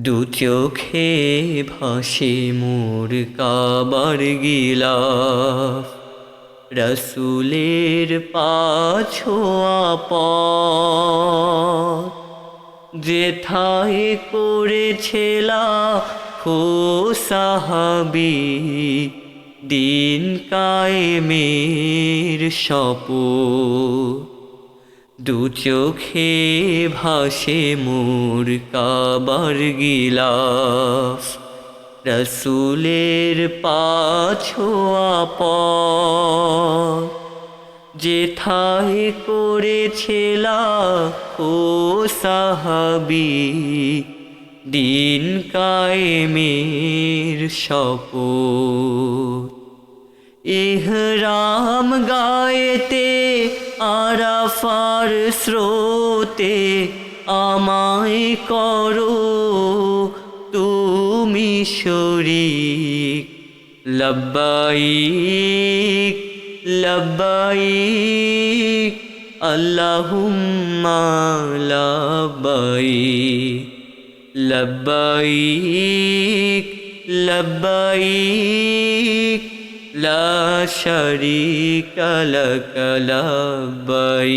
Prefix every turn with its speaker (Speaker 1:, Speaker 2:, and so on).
Speaker 1: দু চোখে ভাসে মোর কাবার গিলাফ, রসুলের পাছোয়া পথ, যেথায় করেছিলা খো সাহাবি দিন কায়েমের শপথ। দু চোখে ভাসে মোর কাবার গিলাফ, রসুলের পাছোয়া পথ, যেথায় করেছিলা ও সাহাবি দিন কায়েমের শপথ। ইহরাম গায়েতে আরাফার স্রোতে আমায় করো তুমি শরীক। লব্বাইক লব্বাইক আল্লাহুম্মা লব্বাইক, লব্বাইক লব্বাইক লা শারীকা লাক লব্বাইক।